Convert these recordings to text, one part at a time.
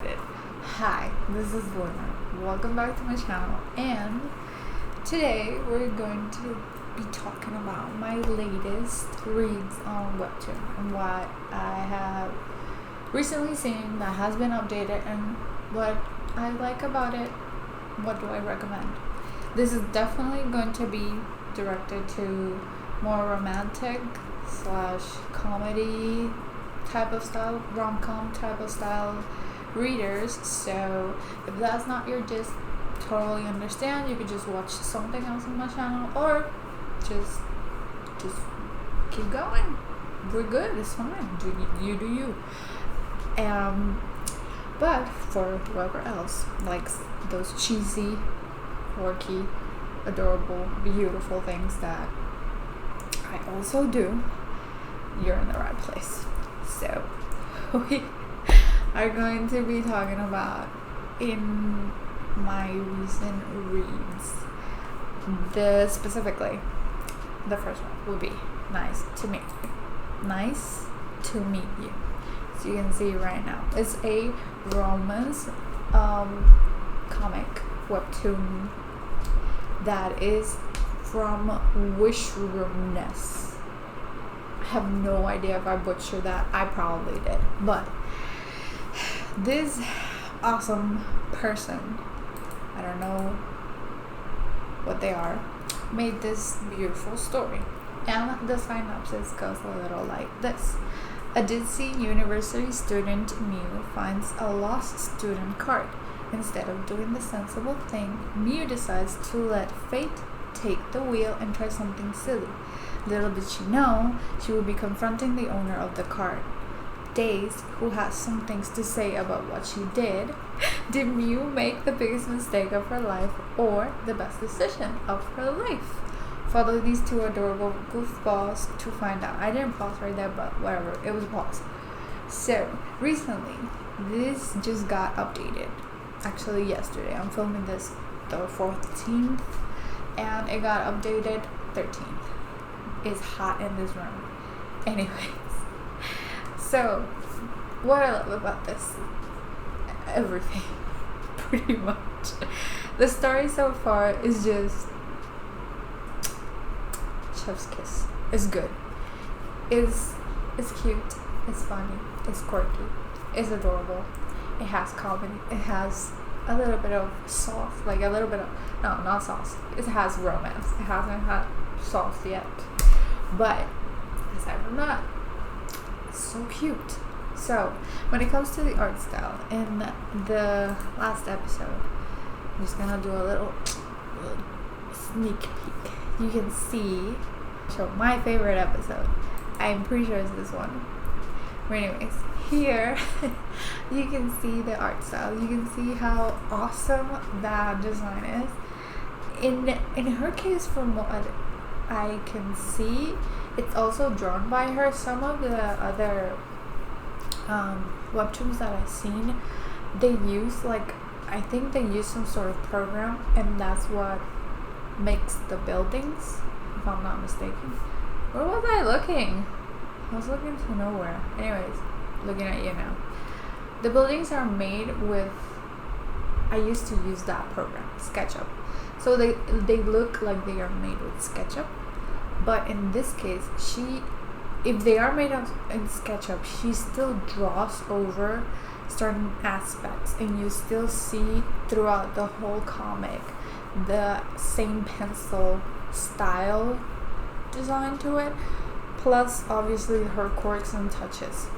Hi, this is Luna. Welcome back to my channel, and today we're going to be talking about my latest reads on Webtoon and what I have recently seen that has been updated and what I like about it. What do I recommend? This is definitely going to be directed to more romantic / comedy type of style, rom-com type of style readers. So if that's not your gist, totally understand. You could just watch something else on my channel or just keep going. We're good, it's fine. You do you. But for whoever else likes those cheesy, quirky, adorable, beautiful things that I also do, you're in the right place. So we are going to be talking about in my recent reads. Specifically, the first one would be Nice to Meet You. Nice to Meet You. So you can see right now, it's a romance comic webtoon that is from Wishroomness. I have no idea if I butchered that. I probably did, but this awesome person, I don't know what they are, made this beautiful story. And the synopsis goes a little like this. A Disney University student, Mew, finds a lost student card. Instead of doing the sensible thing, Mew decides to let fate take the wheel and try something silly. Little did she know, she would be confronting the owner of the card. Dazed, who has some things to say about what she did Mew make the biggest mistake of her life or the best decision of her life? Follow these two adorable goofballs to find out. I didn't pause right there, but whatever, it was a pause. So, recently, this just got updated. Actually, yesterday. I'm filming this the 14th, and it got updated 13th. It's hot in this room. Anyways, so what I love about this, everything, pretty much. The story so far is just chef's kiss. It's good. It's cute. It's funny. It's quirky. It's adorable. It has comedy. It has a little bit of sauce, like a little bit of, no, not sauce. It has romance. It hasn't had sauce yet. But aside from that, it's so cute. So when it comes to the art style, in the last episode, I'm just gonna do a little sneak peek. You can see, so my favorite episode, I'm pretty sure it's this one. But anyways, here you can see the art style. You can see how awesome that design is. In her case, from what I can see, it's also drawn by her. Some of the other webtoons that I've seen, they use, like, I think they use some sort of program, and that's what makes the buildings, if I'm not mistaken. Where was I looking? I was looking to nowhere. Anyways, looking at you now. The buildings are made with, I used to use that program, SketchUp. So they look like they are made with SketchUp. But in this case, if they are made in SketchUp, she still draws over certain aspects, and you still see throughout the whole comic the same pencil style design to it, plus obviously her quirks and touches.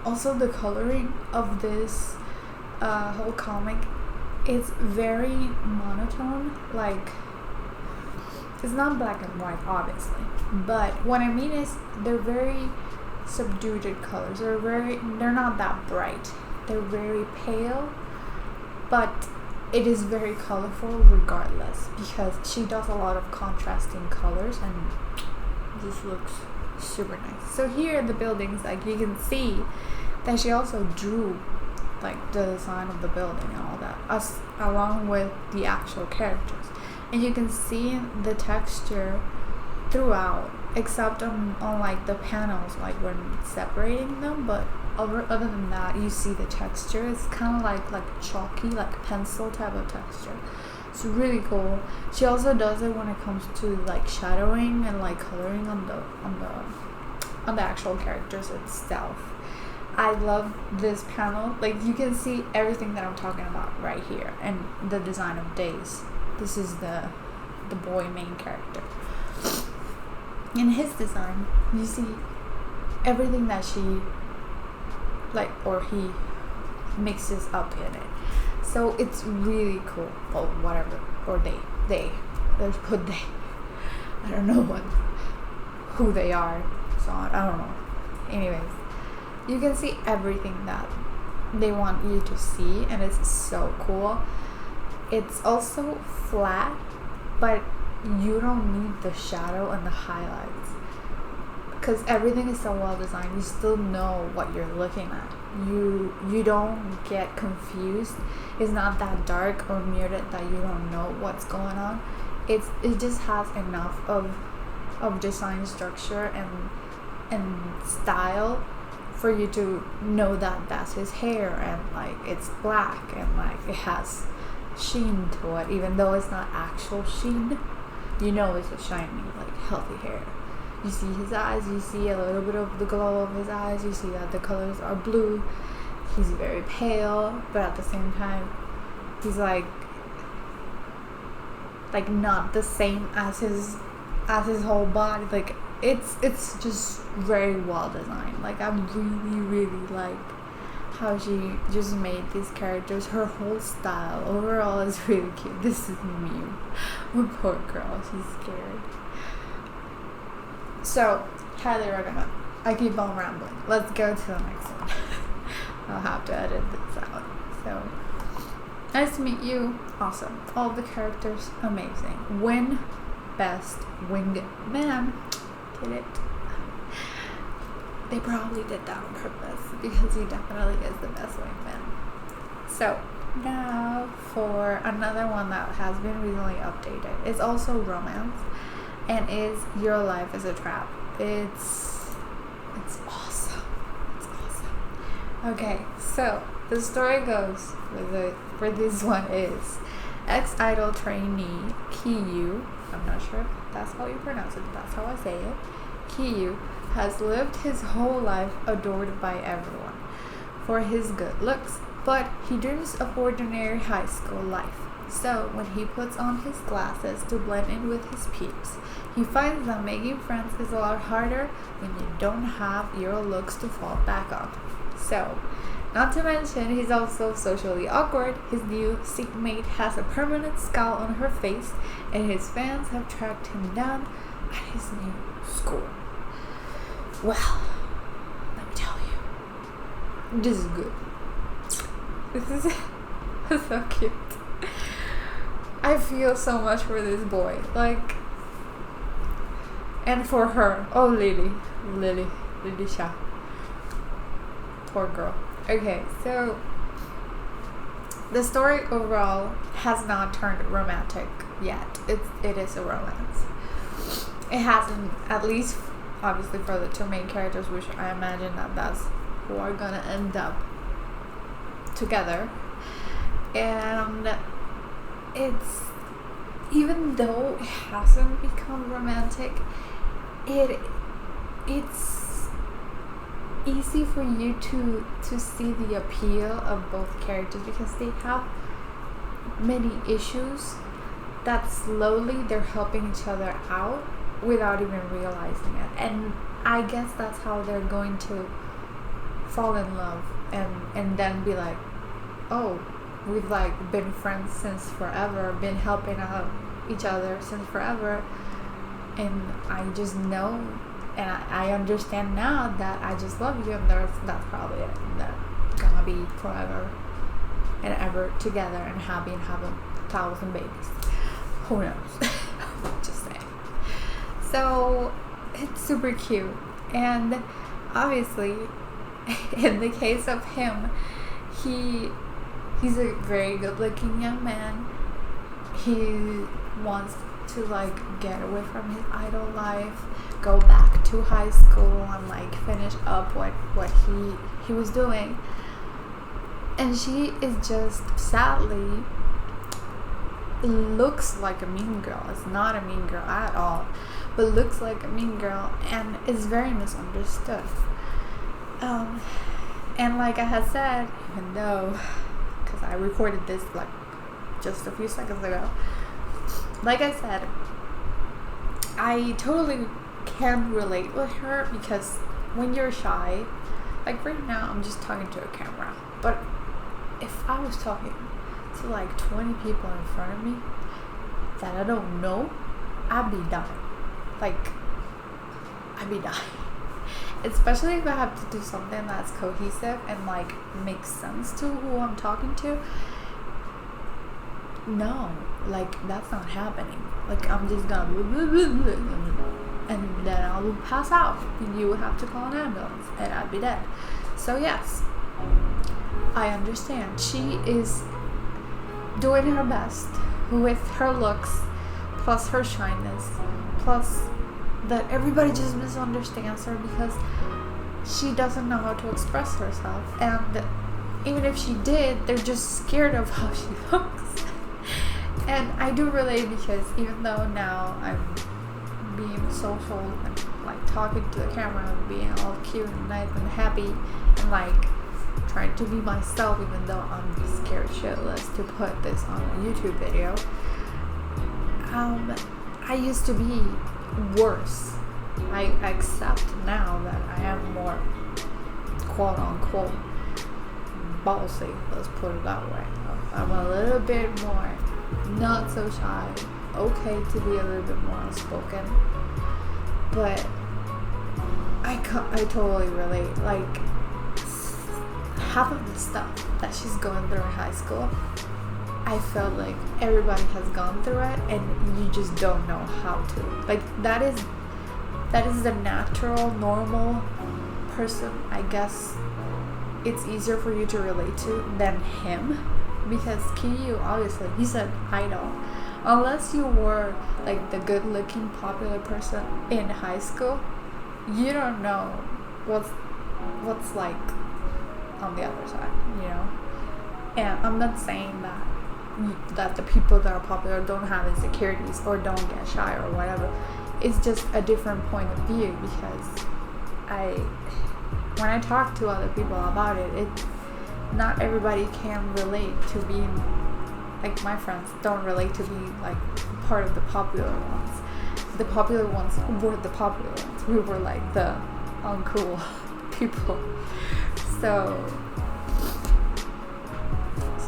Also, the coloring of this whole comic is very monotone. Like, it's not black and white, obviously, but what I mean is they're very subdued colors. They're not that bright. They're very pale, but it is very colorful regardless, because she does a lot of contrasting colors, and this looks super nice. So here in the buildings, like, you can see that she also drew, like, the design of the building and all that, along with the actual characters. And you can see the texture throughout, except on like the panels, like when separating them, but other than that, you see the texture. It's kind of like chalky, like pencil type of texture. It's really cool. She also does it when it comes to like shadowing and like coloring on the actual characters itself. I love this panel. Like you can see everything that I'm talking about right here, and the design of Days. This is the boy main character. In his design, you see everything that she he mixes up in it. So it's really cool. Or whatever. Or they. Let's put they. I don't know who they are. So I don't know. Anyways, you can see everything that they want you to see, and it's so cool. It's also flat, but you don't need the shadow and the highlights because everything is so well designed. You still know what you're looking at. You don't get confused. It's not that dark or muted that you don't know what's going on. It just has enough of design structure and style for you to know that that's his hair, and like it's black and like it has sheen to it, even though it's not actual sheen. You know it's a shiny, like healthy hair. You see his eyes, you see a little bit of the glow of his eyes, you see that the colors are blue. He's very pale, but at the same time he's like not the same as his whole body. Like it's just very well designed. Like I really like how she just made these characters. Her whole style overall is really cute. This is Mew. Oh, poor girl, she's scared. So highly recommend. I keep on rambling. Let's go to the next one. I'll have to edit this out. So nice to meet you. Awesome. All the characters amazing. Win best winged man. Did it. They probably did that on purpose because he definitely is the best wingman. So now for another one that has been recently updated. It's also romance and is Your Life is a Trap. It's awesome. It's awesome. Okay, so the story goes for this one is ex-idol trainee Kiyu, I'm not sure if that's how you pronounce it, but that's how I say it, Kiyu has lived his whole life adored by everyone for his good looks, but he dreams of ordinary high school life. So when he puts on his glasses to blend in with his peers, he finds that making friends is a lot harder when you don't have your looks to fall back on. So, not to mention, he's also socially awkward. His new seatmate has a permanent scowl on her face, and his fans have tracked him down at his new school. Well, let me tell you, this is good. This is so cute. I feel so much for this boy, like, and for her. Oh, Lily Sha. Poor girl. Okay, so the story overall has not turned romantic yet. It is a romance. It hasn't, at least obviously for the two main characters, which I imagine that's who are gonna end up together. And it's, even though it hasn't become romantic, it's easy for you to see the appeal of both characters because they have many issues that slowly they're helping each other out without even realizing it. And I guess that's how they're going to fall in love and then be like, oh, we've like been friends since forever, been helping out each other since forever, and I just know and I understand now that I just love you, and that's probably it. They're gonna be forever and ever together and happy and have 1,000 babies. Who knows? Just saying. So it's super cute, and obviously in the case of him, he's a very good looking young man. He wants to like get away from his idol life, go back to high school and like finish up what he was doing. And she is just sadly looks like a mean girl. It's not a mean girl at all, but looks like a mean girl and is very misunderstood. And like I had said, even though, because I recorded this like just a few seconds ago, like I said, I totally can relate with her, because when you're shy, like right now I'm just talking to a camera, but if I was talking to like 20 people in front of me that I don't know, I'd be dying. Like, I'd be dying. Especially if I have to do something that's cohesive and like makes sense to who I'm talking to. No, like that's not happening. Like I'm just gonna and then I'll pass out and you would have to call an ambulance and I'd be dead. So yes, I understand. She is doing her best with her looks, plus her shyness, plus that everybody just misunderstands her because she doesn't know how to express herself, and even if she did, they're just scared of how she looks. And I do relate, because even though now I'm being social and like talking to the camera and being all cute and nice and happy and like trying to be myself, even though I'm scared shitless to put this on a YouTube video, I used to be worse. I accept now that I am more quote unquote ballsy, let's put it that way. I'm a little bit more not so shy, okay to be a little bit more outspoken, but I totally relate. Like half of the stuff that she's going through in high school, I felt like everybody has gone through it and you just don't know how to. Like that is the natural, normal person. I guess it's easier for you to relate to than him, because Kiyu, obviously, he's an idol. Unless you were like the good-looking, popular person in high school, you don't know what's like on the other side, you know. And I'm not saying that the people that are popular don't have insecurities or don't get shy or whatever. It's just a different point of view, because when I talk to other people about it, not everybody can relate to being, like my friends don't relate to being like part of the popular ones. The popular ones were the popular ones. We were like the uncool people. So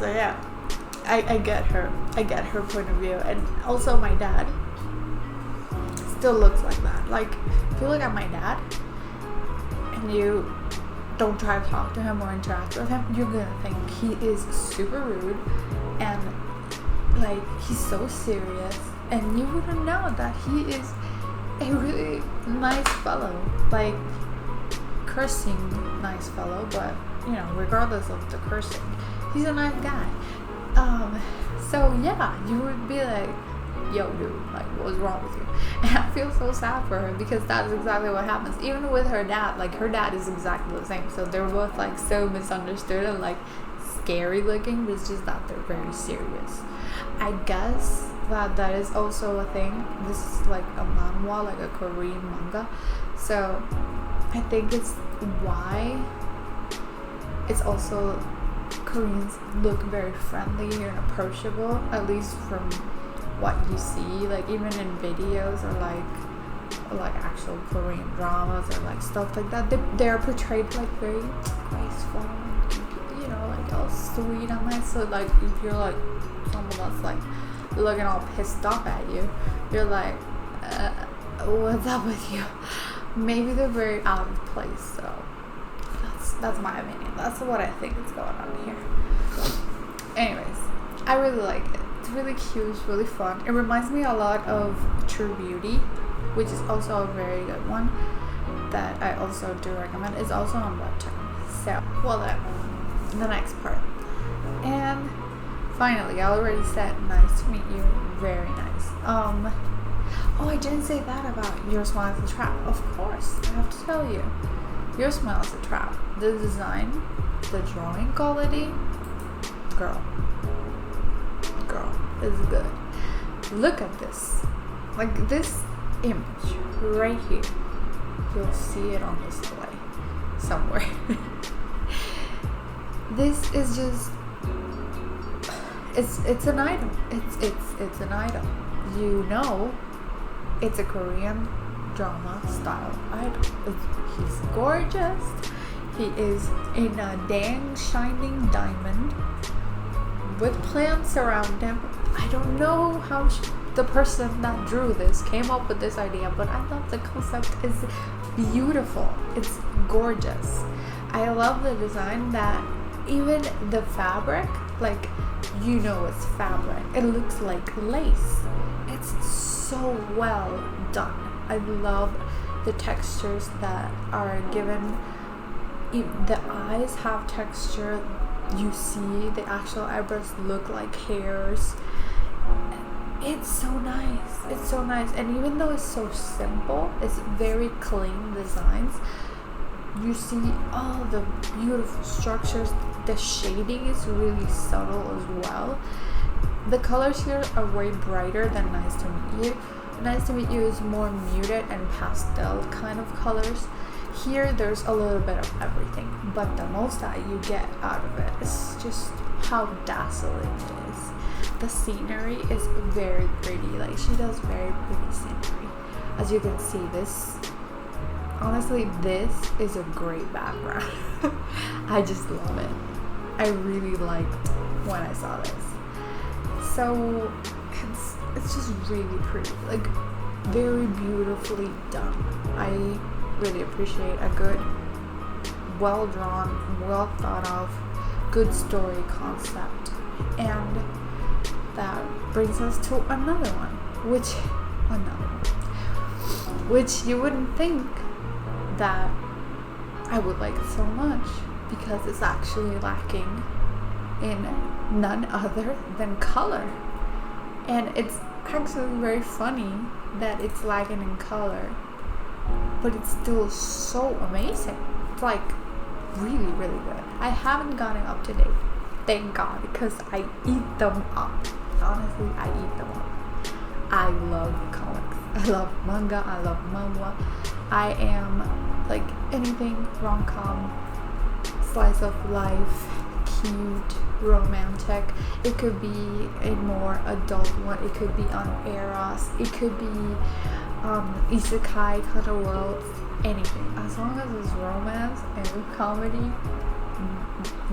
yeah, I get her point of view. And also my dad still looks like that. Like if you look at my dad and you don't try to talk to him or interact with him, you're gonna think he is super rude and like he's so serious, and you wouldn't know that he is a really nice fellow, like cursing nice fellow, but you know, regardless of the cursing, he's a nice guy. So yeah, you would be like, yo dude, like what's wrong with you? And I feel so sad for her, because that's exactly what happens. Even with her dad, like her dad is exactly the same. So they're both like so misunderstood and like scary looking. It's just that they're very serious. I guess that is also a thing. This is like a manhwa, like a Korean manga. So I think it's why it's also Koreans look very friendly and approachable, at least from what you see, like even in videos or like actual Korean dramas or like stuff like that. They're portrayed like very graceful, you know, like all sweet and nice. So like if you're like someone that's like looking all pissed off at you, you're like, what's up with you? Maybe they're very out of place. So that's my opinion. That's what I think is going on here. Anyways, I really like it. It's really cute, it's really fun. It reminds me a lot of True Beauty, which is also a very good one that I also do recommend. It's also on Webtoon. So, well then, the next part. And finally, I already said nice to meet you, very nice. Oh, I didn't say that about Your Smile is a Trap. Of course, I have to tell you. Your Smile is a Trap. The design, the drawing quality, girl, is good. Look at this. Like this image right here. You'll see it on display somewhere. This is just it's an idol. It's an idol. You know, it's a Korean drama style idol. He's gorgeous. He is in a dang shining diamond with plants around him. I don't know how the person that drew this came up with this idea, but I love the concept. It's beautiful. It's gorgeous. I love the design that even the fabric, like, you know, it's fabric. It looks like lace. It's so well done. I love the textures that are given. The eyes have texture. You see the actual eyebrows look like hairs. It's so nice. It's so nice. And even though it's so simple, it's very clean designs. You see all the beautiful structures. The shading is really subtle as well. The colors here are way brighter than Nice to Meet You. Nice to Meet You is more muted and pastel kind of colors. Here there's a little bit of everything, but the most that you get out of it is just how dazzling it is. The scenery is very pretty. Like, she does very pretty scenery. As you can see, honestly, this is a great background. I just love it. I really liked when I saw this. So it's just really pretty, like very beautifully done. I really appreciate a good, well drawn, well thought of, good story concept. And that brings us to another one, which you wouldn't think that I would like it so much, because it's actually lacking in none other than color. And it's actually very funny that it's lacking in color, but it's still so amazing. It's like really, really good. I haven't gotten up to date, thank God, because I eat them up. Honestly, I eat them up. I love comics. I love manga. I love manhwa. I am like anything rom-com, slice of life, cute, romantic. It could be a more adult one. It could be on Eros. It could be isekai kind of world. Anything. As long as it's romance and comedy,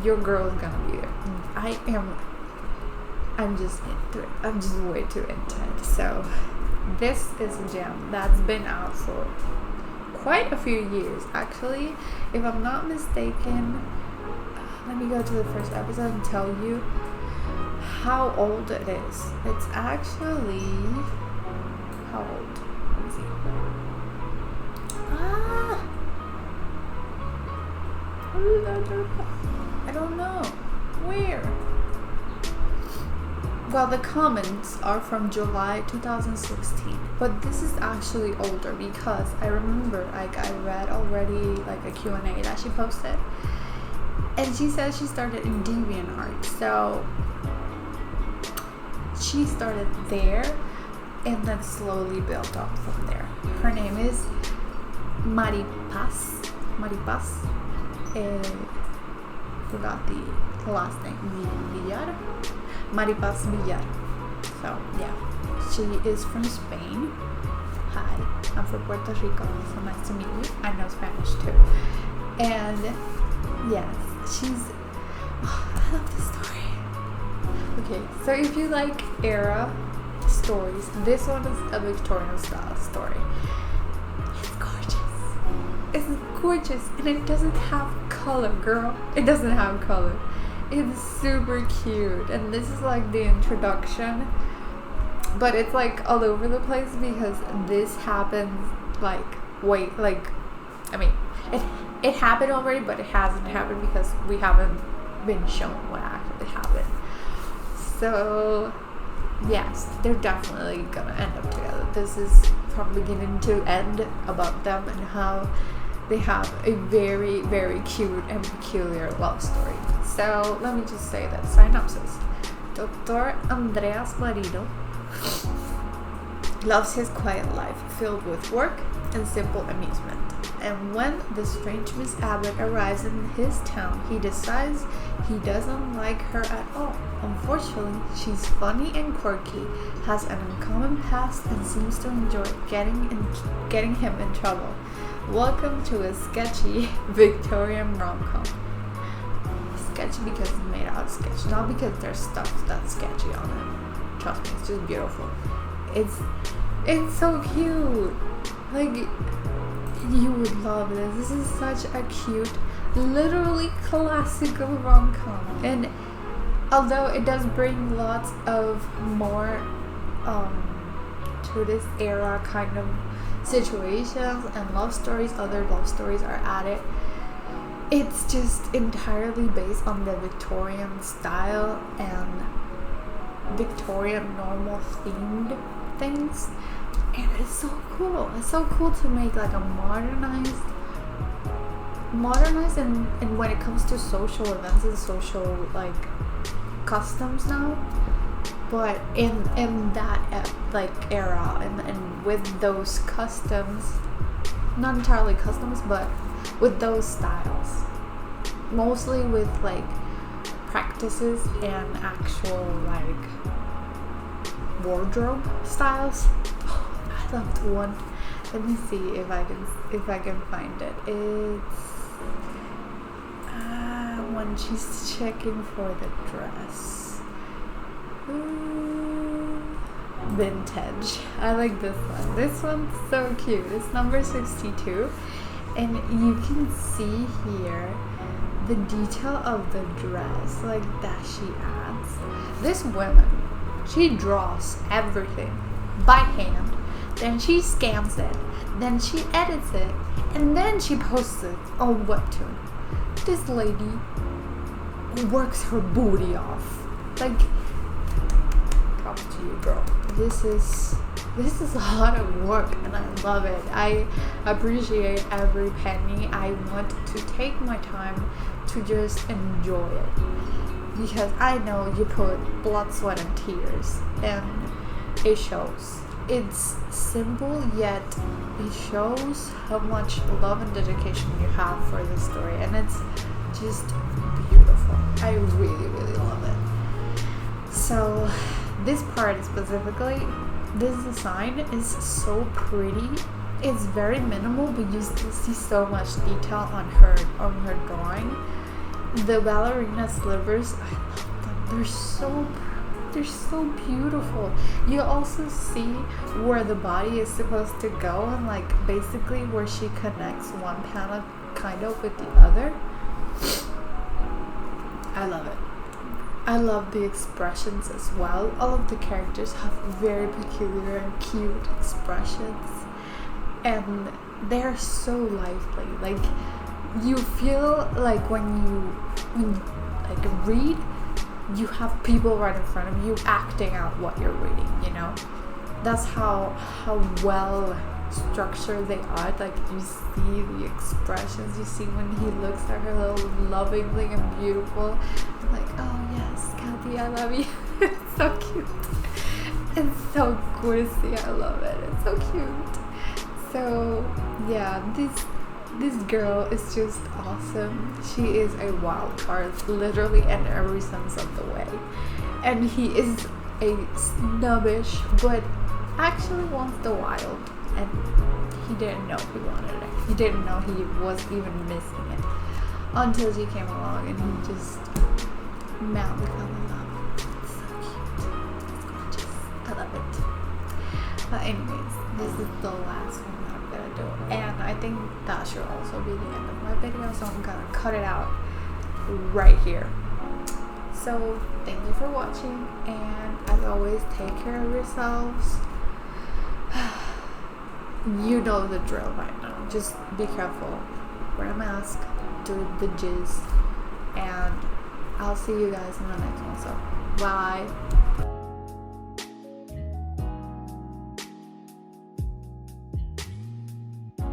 your girl is gonna be there. I'm just into it. I'm just way too into it. So this is a gem that's been out for quite a few years, actually. If I'm not mistaken, let me go to the first episode and tell you how old it is. It's actually, how old? Let me see. I don't know. Where? Well, the comments are from July 2016, but this is actually older, because I remember, like, I read already like a Q&A that she posted, and she said she started in DeviantArt. So she started there and then slowly built up from there. Her name is Maripaz. Forgot the last name. Villar. Maripaz Villar. So yeah, she is from Spain. Hi, I'm from Puerto Rico, so nice to meet you. I know Spanish too. And yes, I love this story. Okay, so if you like era stories, this one is a Victorian style story. It's gorgeous. It's gorgeous, and it doesn't have color, girl. It doesn't have color. It's super cute, and this is like the introduction, but it's like all over the place, because this happens it happened already, but it hasn't happened because we haven't been shown what actually happened. So yes, they're definitely gonna end up together. This is from beginning to end about them and how they have a very, very cute and peculiar love story. So let me just say that synopsis. Dr. Andreas Marido loves his quiet life filled with work and simple amusement. And when the strange Miss Abbott arrives in his town, he decides he doesn't like her at all. Unfortunately, she's funny and quirky, has an uncommon past, and seems to enjoy getting him in trouble. Welcome to a sketchy Victorian rom-com. Sketchy because it's made out of sketch, not because there's stuff that's sketchy on it. Trust me, it's just beautiful. It's so cute. Like, you would love this. This is such a cute, literally classical rom-com. And although it does bring lots of more to this era kind of situations and love stories, other love stories are added. It's just entirely based on the Victorian style and Victorian normal themed things. And it's so cool. It's so cool to make like a modernized and when it comes to social events and social like customs now, but in that like era and with those customs, not entirely customs, but with those styles, mostly with like practices and actual like wardrobe styles. I loved one. Let me see if I can find it. It's when she's checking for the dress. Ooh, vintage. I like this one. This one's so cute. It's number 62, and you can see here the detail of the dress like that she adds. This woman, she draws everything by hand, then she scans it, then she edits it, and then she posts it on Webtoon. This lady works her booty off. Like, props to you, girl. This is a lot of work, and I love it. I appreciate every penny. I want to take my time to just enjoy it, because I know you put blood, sweat, and tears, and it shows. It's simple, yet it shows how much love and dedication you have for the story, and it's just beautiful. I really, really love it. So this part specifically, this design is so pretty. It's very minimal, but you still see so much detail on her drawing. The ballerina slivers, I love them. They're so beautiful. You also see where the body is supposed to go, and like basically where she connects one panel kind of with the other. I love it. I love the expressions as well. All of the characters have very peculiar and cute expressions, and they're so lively. Like, you feel like when you like read, you have people right in front of you acting out what you're reading, you know? That's how well structured they are. Like, you see the expressions, you see when he looks at her little lovingly and beautiful, like, oh yes, Kathy, I love you. It's so cute. It's so quirky. I love it. It's so cute. So yeah, this girl is just awesome. She is a wild card, literally in every sense of the way. And he is a snobbish, but actually wants the wild. And he didn't know he wanted it. He didn't know he was even missing it until she came along, and he just madly fell in love. It's so cute. It's gorgeous. I love it. But anyways, this is the last one that I'm gonna do, and I think that should also be the end of my video, so I'm gonna cut it out right here. So thank you for watching, and as always, take care of yourselves. You know the drill right now. Just be careful, wear a mask, do the jizz, and I'll see you guys in the next one. So bye.